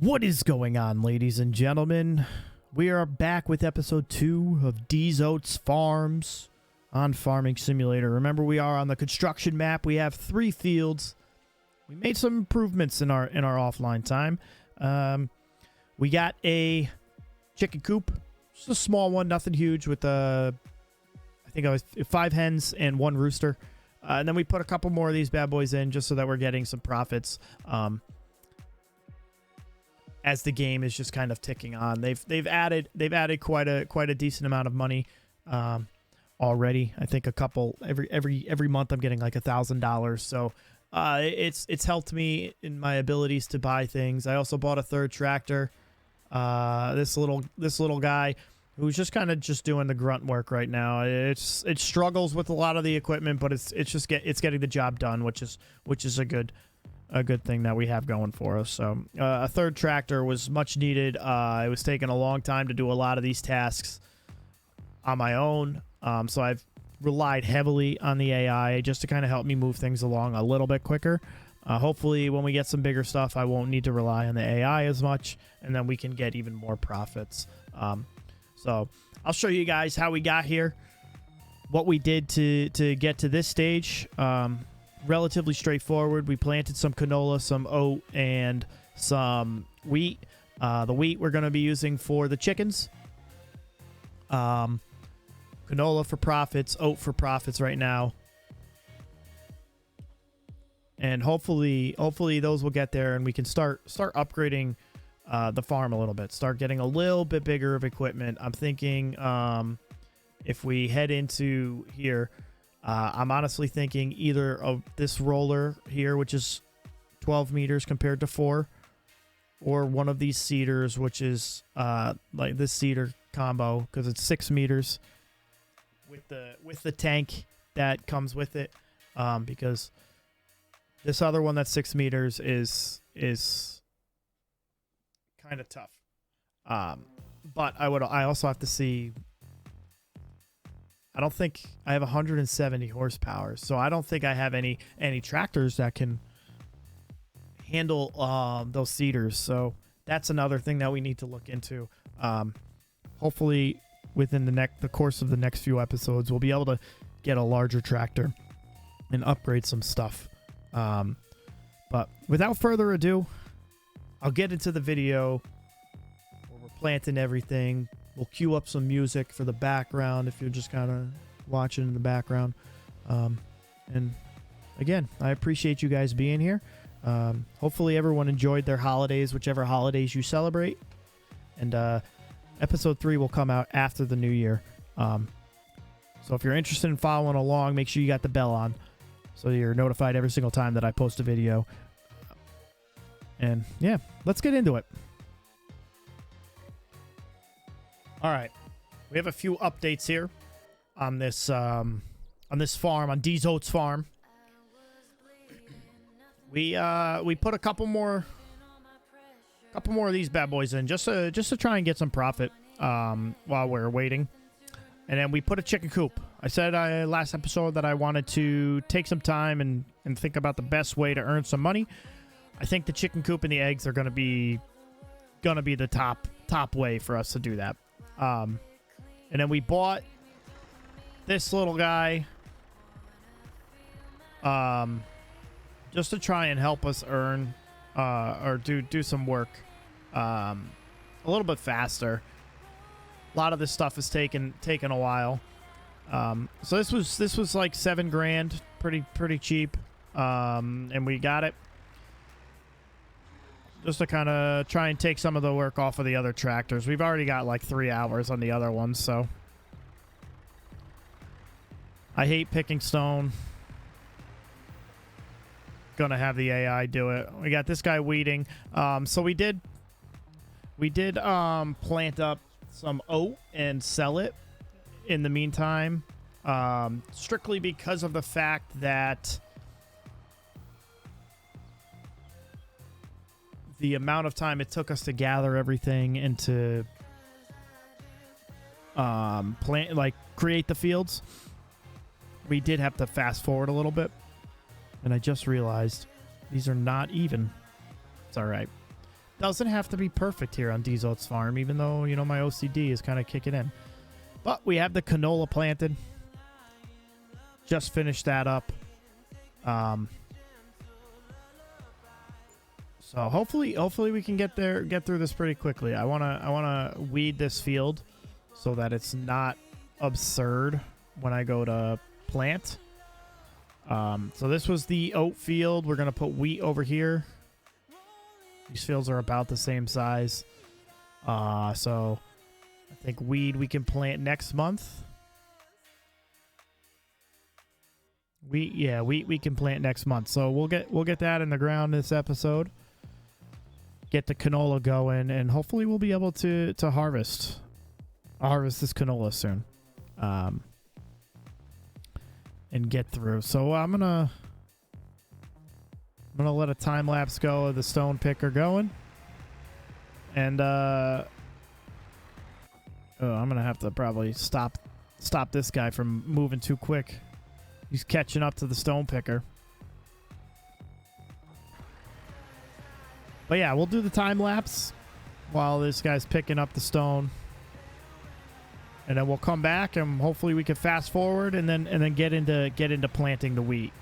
What is going on, ladies and gentlemen? We are back with episode 2 of Deez Oatz Farms on Farming Simulator. Remember, we are on the construction map. We have 3 fields. We made some improvements in our offline time. We got a chicken coop, just a small one, nothing huge, with I think I was 5 hens and 1 rooster. And then we put a couple more of these bad boys in just so that we're getting some profits. As the game is just kind of ticking on, they've added quite a decent amount of money already. I think a couple every month I'm getting like $1,000. So it's helped me in my abilities to buy things. I also bought a 3rd tractor. This little guy who's just kind of doing the grunt work right now. It struggles with a lot of the equipment, but it's getting the job done, which is a good thing that we have going for us. So a 3rd tractor was much needed. It was taking a long time to do a lot of these tasks on my own. So I've relied heavily on the AI just to kind of help me move things along a little bit quicker. Hopefully when we get some bigger stuff, I won't need to rely on the AI as much, and then we can get even more profits. So I'll show you guys how we got here, what we did to get to this stage. Relatively straightforward. We planted some canola, some oat, and some wheat. The wheat we're going to be using for the chickens. Canola for profits, oat for profits right now. And hopefully those will get there, and we can start upgrading the farm a little bit. Start getting a little bit bigger of equipment. I'm thinking if we head into here, I'm honestly thinking either of this roller here, which is 12 meters compared to 4, or one of these seeders, which is like this seeder combo, because it's 6 meters with the tank that comes with it. Because this other one that's 6 meters is kind of tough. But I also have to see. I don't think I have 170 horsepower, so I don't think I have any tractors that can handle those seeders. So that's another thing that we need to look into. Hopefully, within the course of the next few episodes, we'll be able to get a larger tractor and upgrade some stuff. But without further ado, I'll get into the video where we're planting everything. We'll cue up some music for the background if you're just kind of watching in the background. And again, I appreciate you guys being here. Hopefully everyone enjoyed their holidays, whichever holidays you celebrate. And episode 3 will come out after the new year. So if you're interested in following along, make sure you got the bell on so you're notified every single time that I post a video. And yeah, let's get into it. All right, we have a few updates here on this farm, on Deez Oatz Farm. We put a couple more of these bad boys in just to try and get some profit while we're waiting, and then we put a chicken coop. I said last episode that I wanted to take some time and think about the best way to earn some money. I think the chicken coop and the eggs are gonna be the top way for us to do that. And then we bought this little guy just to try and help us earn or do some work a little bit faster. A lot of this stuff is taking a while. So this was like $7 grand, pretty cheap, and we got it just to kind of try and take some of the work off of the other tractors. We've already got like 3 hours on the other ones, so. I hate picking stone. Gonna have the AI do it. We got this guy weeding. So we did plant up some oat and sell it in the meantime. Strictly because of the fact that the amount of time it took us to gather everything and to create the fields, we did have to fast forward a little bit. And I just realized these are not even. It's all right. doesn't have to be perfect here on Deez Oatz Farm, even though, you know, my OCD is kind of kicking in. But we have the canola planted. Just finished that up. So hopefully we can get through this pretty quickly. I wanna weed this field so that it's not absurd when I go to plant. So this was the oat field. We're gonna put wheat over here. These fields are about the same size. So I think weed we can plant next month. Wheat we can plant next month. So we'll get that in the ground this episode. Get the canola going, and hopefully we'll be able to harvest this canola soon. And get through. So I'm gonna let a time lapse go of the stone picker going. And I'm gonna have to probably stop this guy from moving too quick. He's catching up to the stone picker. But yeah, we'll do the time lapse while this guy's picking up the stone. And then we'll come back and hopefully we can fast forward and then get into planting the wheat.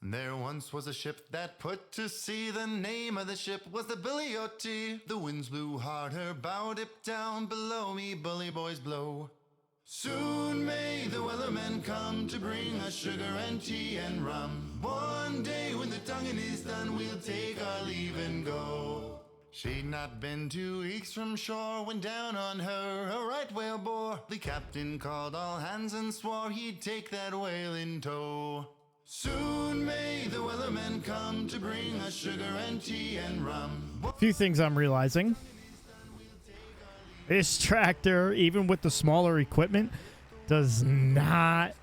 There once was a ship that put to sea. The name of the ship was the Billy O.T. The winds blew hard, her bow dipped down. Below me, bully boys blow. Soon may the wellermen come to bring us sugar and tea and rum. One day when the tonguing is done, we'll take our leave and go. She'd not been 2 weeks from shore when down on her a right whale bore. The captain called all hands and swore he'd take that whale in tow. Soon may the wellermen come to bring us sugar and tea and rum. A few things I'm realizing. This tractor, even with the smaller equipment, does not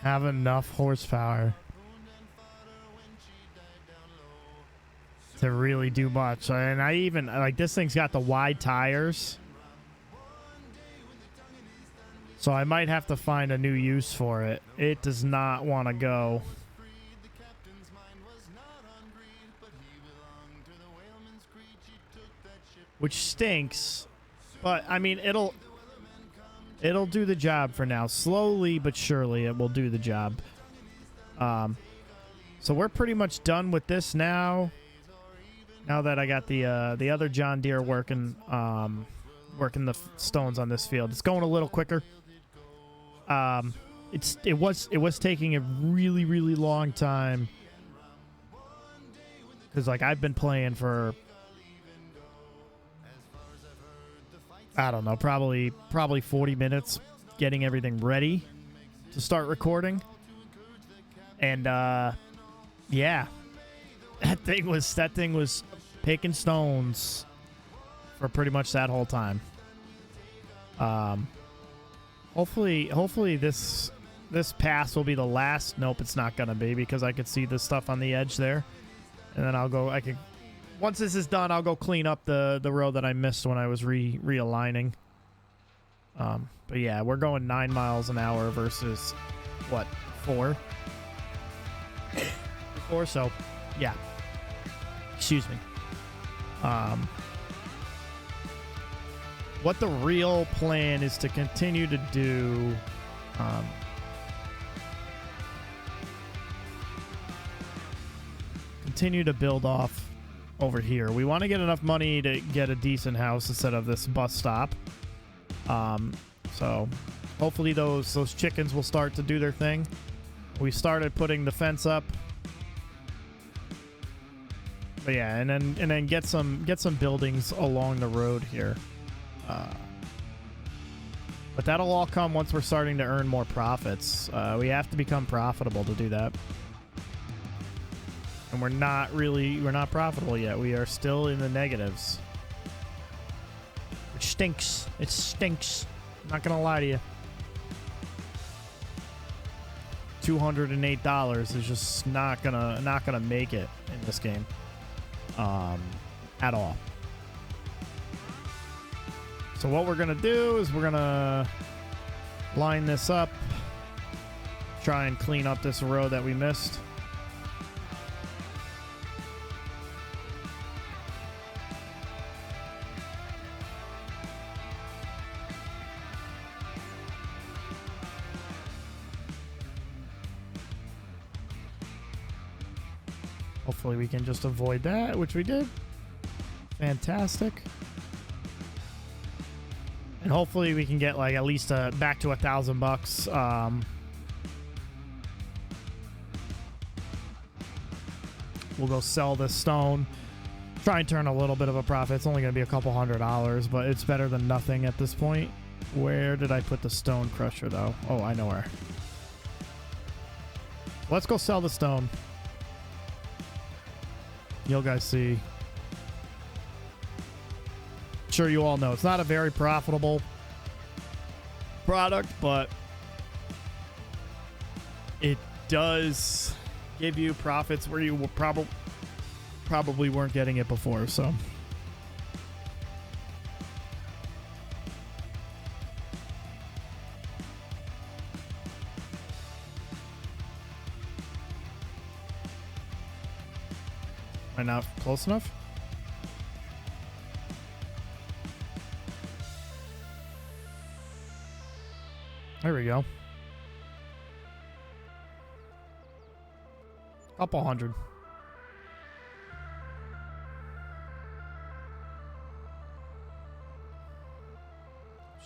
have enough horsepower to really do much. And I even, like, this thing's got the wide tires. So I might have to find a new use for it. It does not want to go. Which stinks. But, I mean, it'll do the job for now. Slowly but surely it will do the job. So we're pretty much done with this now. Now that I got the other John Deere working the stones on this field. It's going a little quicker. It was taking a really, really long time because, like, I've been playing for, I don't know, probably 40 minutes getting everything ready to start recording. And yeah, that thing was picking stones for pretty much that whole time. Hopefully this pass will be the last. Nope, it's not gonna be, because I could see the stuff on the edge there. And then once this is done, I'll go clean up the road that I missed when I was realigning. But yeah, we're going 9 miles an hour versus what, 4? 4, so yeah. Excuse me. What the real plan is to continue to do, continue to build off over here. We want to get enough money to get a decent house instead of this bus stop. So hopefully those chickens will start to do their thing. We started putting the fence up. But yeah, and then get some buildings along the road here. But that'll all come once we're starting to earn more profits. We have to become profitable to do that. And we're not profitable yet. We are still in the negatives. Which stinks. It stinks. I'm not gonna lie to you. $208 is just not gonna make it in this game, at all. So what we're gonna do is we're gonna line this up, try and clean up this row that we missed. Hopefully we can just avoid that, which we did. Fantastic. And hopefully we can get like at least back to $1,000. We'll go sell this stone. Try and turn a little bit of a profit. It's only going to be a couple $100, but it's better than nothing at this point. Where did I put the stone crusher though? Oh, I know where. Let's go sell the stone. You'll guys see. Sure, you all know it's not a very profitable product, but it does give you profits where you will probably weren't getting it before. So am I not close enough? There we go. Couple hundred.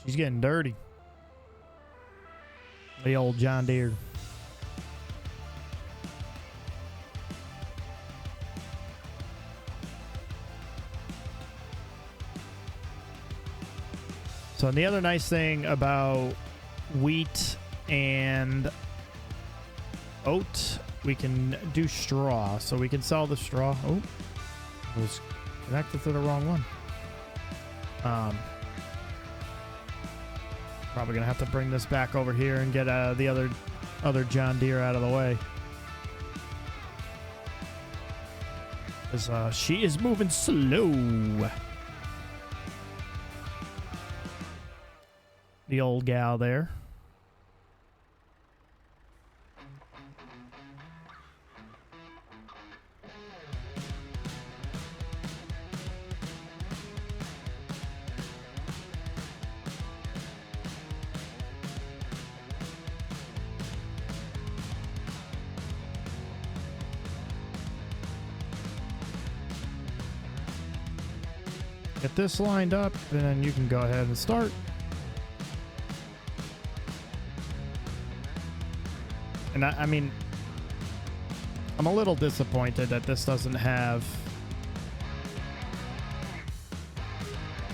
She's getting dirty. The old John Deere. So the other nice thing about wheat and oat, we can do straw, so we can sell the straw. Oh, I was connected to the wrong one. Probably gonna have to bring this back over here and get the other John Deere out of the way, because she is moving slow. The old gal there. Get this lined up, and then you can go ahead and start. And I mean, I'm a little disappointed that this doesn't have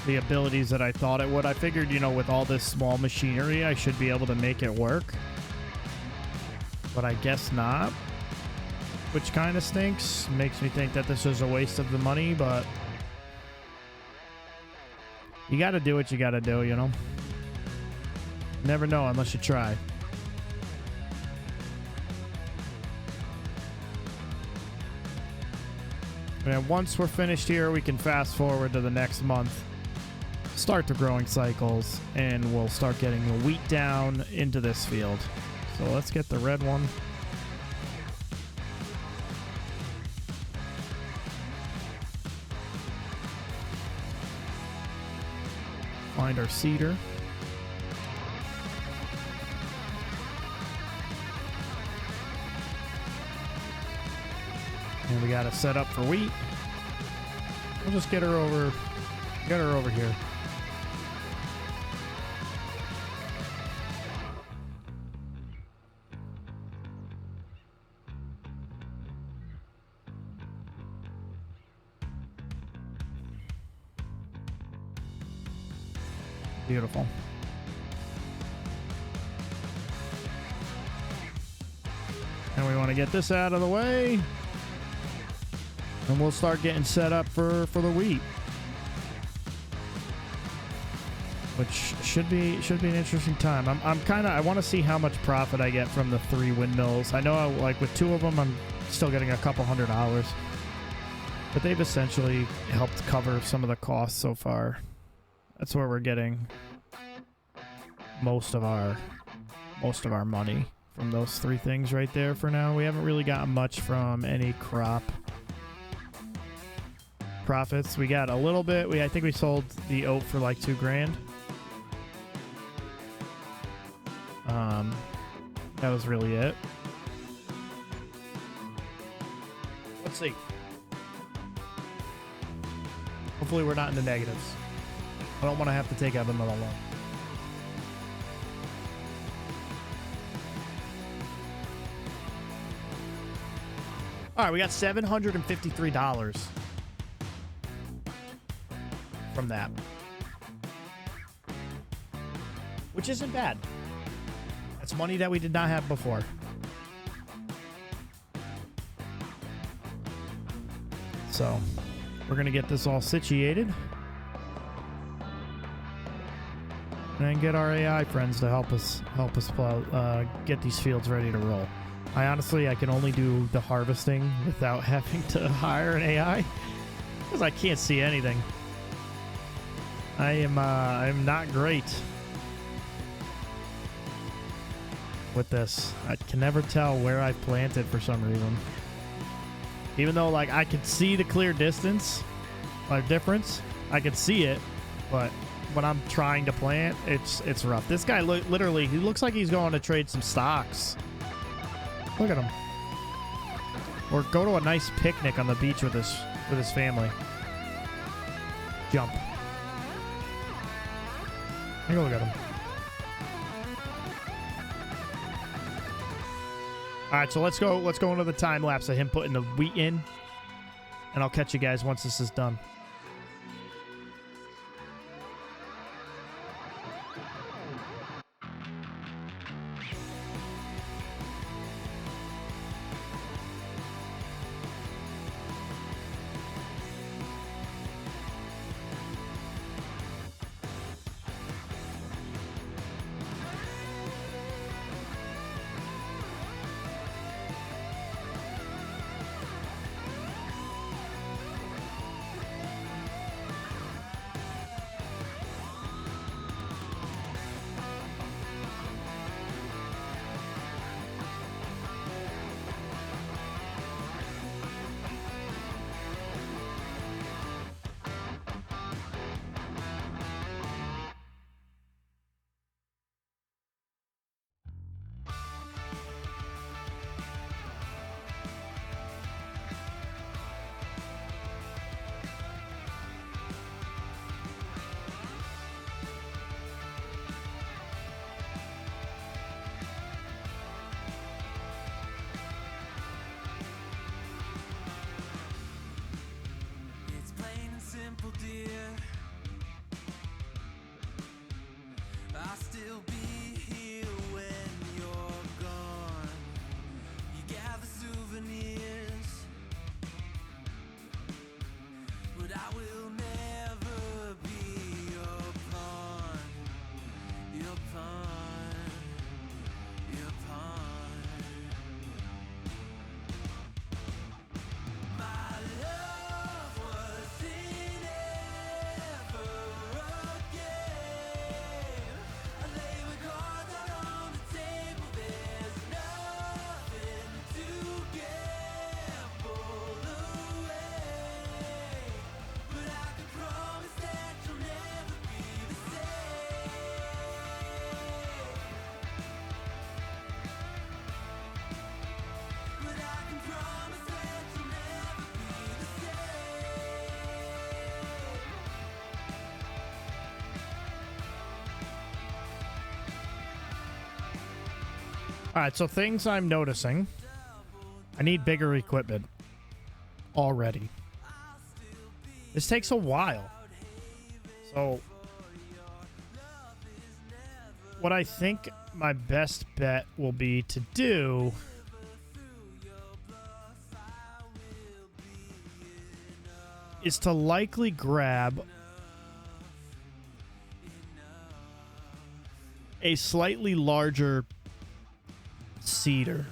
the abilities that I thought it would. I figured, you know, with all this small machinery, I should be able to make it work. But I guess not. Which kind of stinks. Makes me think that this is a waste of the money, but you got to do what you got to do, you know? Never know unless you try. And once we're finished here, we can fast forward to the next month, start the growing cycles, and we'll start getting the wheat down into this field. So let's get the red one. Find our seeder. And we got to set up for wheat. We'll just get her over here. Beautiful. And we want to get this out of the way. And we'll start getting set up for the wheat. which should be an interesting time. I want to see how much profit I get from the 3 windmills. I know like with 2 of them, I'm still getting a couple $100, but they've essentially helped cover some of the costs so far. That's where we're getting most of our money, from those 3 things right there for now. We haven't really gotten much from any crop profits. We got a little bit. I think we sold the oat for like $2,000. That was really it. Let's see. Hopefully we're not in the negatives. I don't want to have to take out another loan. All right, we got $753 from that, which isn't bad. That's money that we did not have before. So we're gonna get this all situated and get our AI friends to help us plow, get these fields ready to roll. I can only do the harvesting without having to hire an AI because I can't see anything. I am not great with this. I can never tell where I've planted for some reason. Even though like I can see the clear distance, like difference, I can see it, but when I'm trying to plant, it's rough. This guy literally, he looks like he's going to trade some stocks. Look at him. Or go to a nice picnic on the beach with his family. Jump. Take a look at him. All right, so let's go into the time lapse of him putting the wheat in, and I'll catch you guys once this is done. All right, so things I'm noticing. I need bigger equipment already. This takes a while. So what I think my best bet will be to do is to likely grab a slightly larger cedar.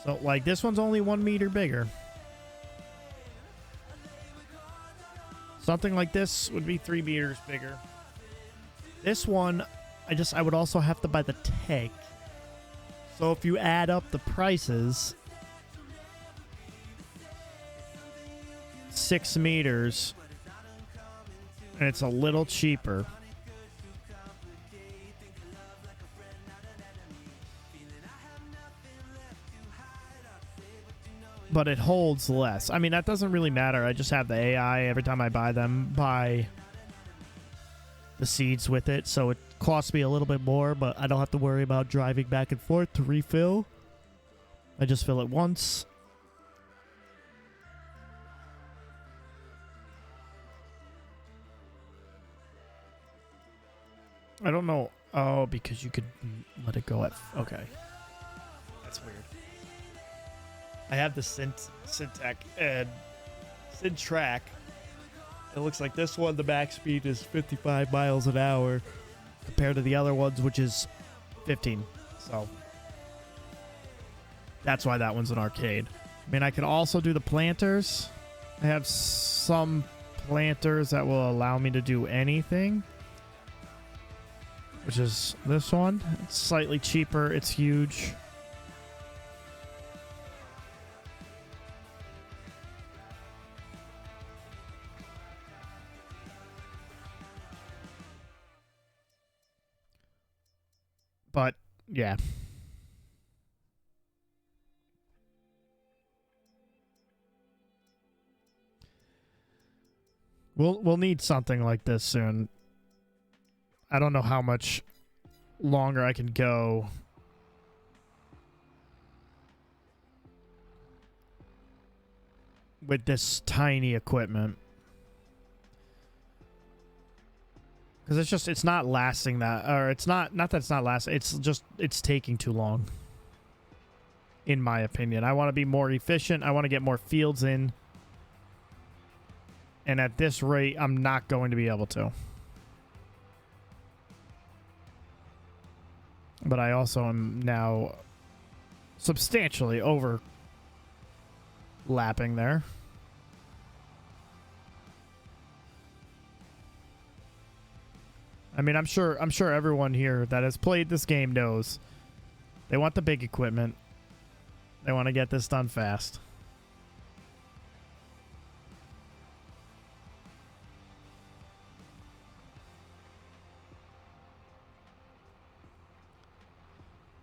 So, like, this one's only 1 meter bigger. Something like this would be 3 meters bigger. This one, I would also have to buy the tank. So if you add up the prices, 6 meters, and it's a little cheaper. But it holds less. I mean, that doesn't really matter. I just have the AI every time I buy them, buy the seeds with it. So it costs me a little bit more, but I don't have to worry about driving back and forth to refill. I just fill it once. I don't know. Oh, because you could let it go at... Okay. That's weird. I have the Syntec and Syntrack. It looks like this one, the max speed is 55 miles an hour compared to the other ones, which is 15. So that's why that one's an arcade. I mean, I can also do the planters. I have some planters that will allow me to do anything, which is this one. It's slightly cheaper. It's huge. But yeah. We'll need something like this soon. I don't know how much longer I can go with this tiny equipment. Because it's not lasting that, or it's not that it's not lasting, it's taking too long, in my opinion. I want to be more efficient. I want to get more fields in. And at this rate, I'm not going to be able to. But I also am now substantially overlapping there. I mean, I'm sure everyone here that has played this game knows they want the big equipment. They want to get this done fast.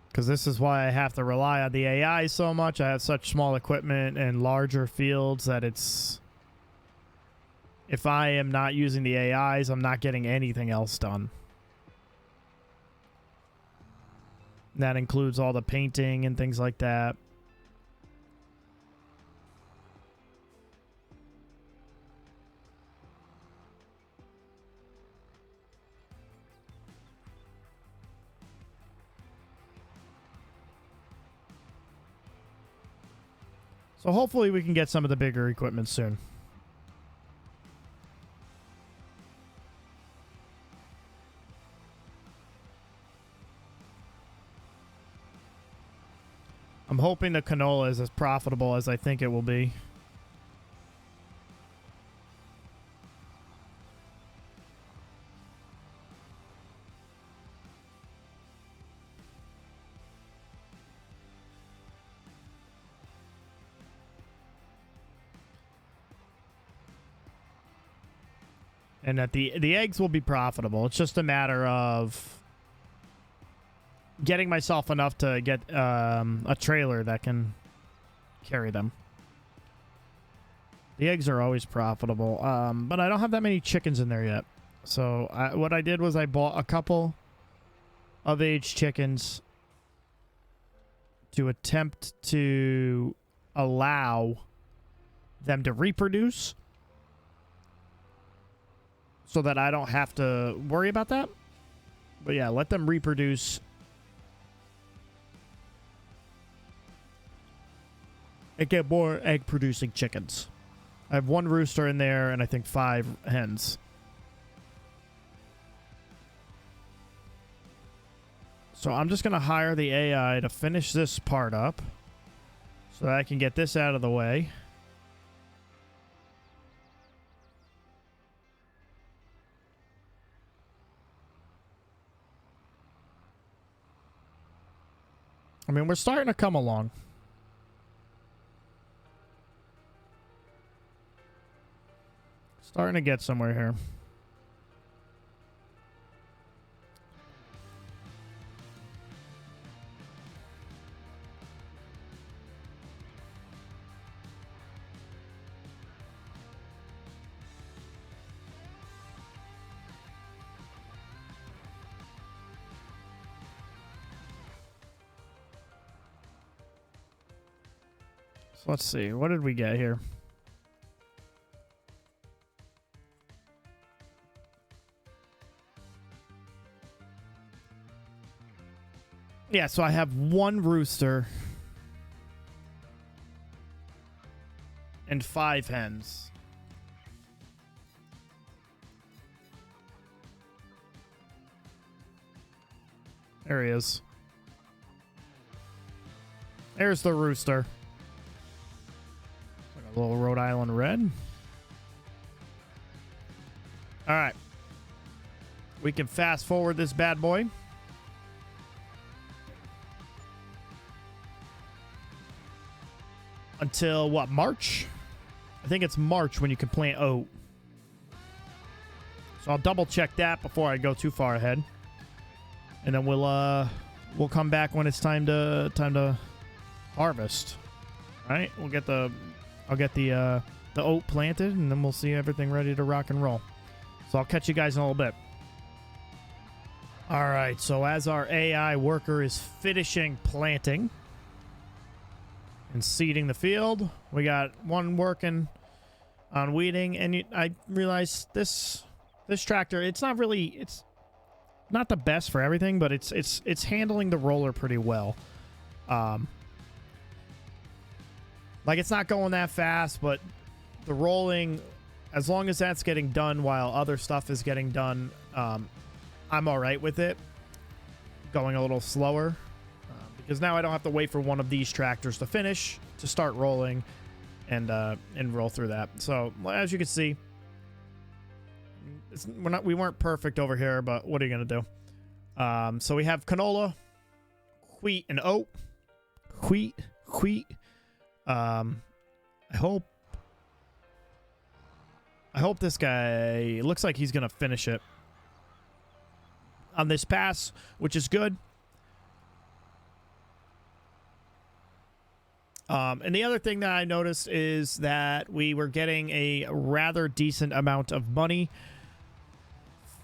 Because this is why I have to rely on the AI so much. I have such small equipment and larger fields that it's... If I am not using the AIs, I'm not getting anything else done. That includes all the painting and things like that. So hopefully we can get some of the bigger equipment soon. I'm hoping the canola is as profitable as I think it will be. And that the eggs will be profitable. It's just a matter of getting myself enough to get a trailer that can carry them. The eggs are always profitable, but I don't have that many chickens in there yet. So what I did was I bought a couple of aged chickens to attempt to allow them to reproduce so that I don't have to worry about that. But yeah, let them reproduce and get more egg-producing chickens. I have 1 rooster in there and I think 5 hens. So I'm just going to hire the AI to finish this part up so that I can get this out of the way. I mean, we're starting to come along. Starting to get somewhere here. So let's see. What did we get here? Yeah, so I have one rooster and 5 hens. There he is. There's the rooster. A little Rhode Island red. All right. We can fast forward this bad boy. Until what, March? I think it's March when you can plant oat. So I'll double check that before I go too far ahead. And then we'll come back when it's time to harvest. All right, I'll get the oat planted, and then we'll see everything ready to rock and roll. So I'll catch you guys in a little bit. All right, so as our AI worker is finishing planting and seeding the field, we got one working on weeding, and I realized this tractor, it's not the best for everything, but it's handling the roller pretty well. Like, it's not going that fast, but the rolling, as long as that's getting done while other stuff is getting done, I'm all right with it. Going a little slower, because now I don't have to wait for one of these tractors to finish to start rolling and roll through that. So as you can see, we weren't perfect over here, but what are you gonna do? So we have canola, wheat, and oat. Wheat. I hope this guy looks like he's gonna finish it on this pass, which is good. And the other thing that I noticed is that we were getting a rather decent amount of money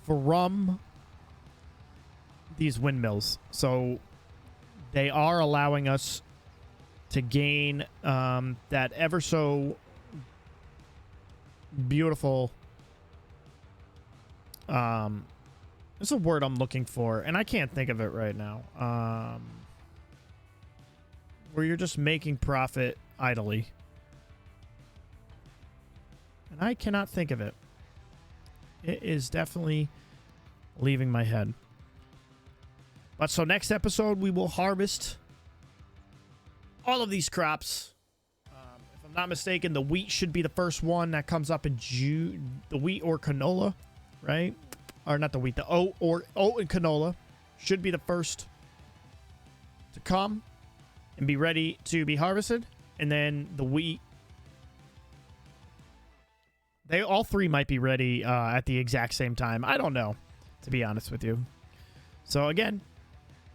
from these windmills. So they are allowing us to gain that ever so beautiful, there's a word I'm looking for, and I can't think of it right now, where you're just making profit idly, and I cannot think of it. It is definitely leaving my head. But so next episode, we will harvest all of these crops. If I'm not mistaken, the wheat should be the first one that comes up in June. The wheat or canola, right? Or not the wheat, the oat and canola should be the first to come and be ready to be harvested. And then the wheat, all three might be ready at the exact same time. I don't know, to be honest with you. So again,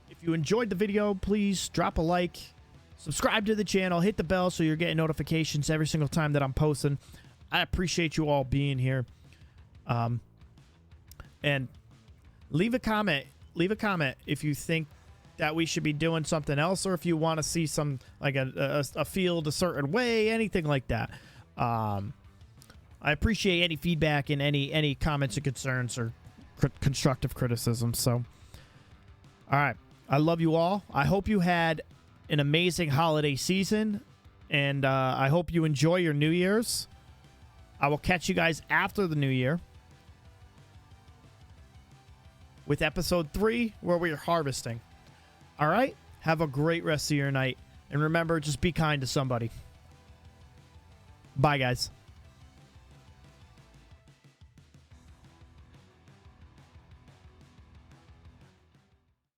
if you enjoyed the video, please drop a like, subscribe to the channel, hit the bell so you're getting notifications every single time that I'm posting. I appreciate you all being here. And leave a comment. Leave a comment if you think that we should be doing something else, or if you want to see some, like a field a certain way, anything like that. I appreciate any feedback and any comments and concerns or constructive criticism. So, all right. I love you all. I hope you had an amazing holiday season, and I hope you enjoy your New Year's. I will catch you guys after the New Year with episode 3, where we are harvesting. All right? Have a great rest of your night. And remember, just be kind to somebody. Bye, guys.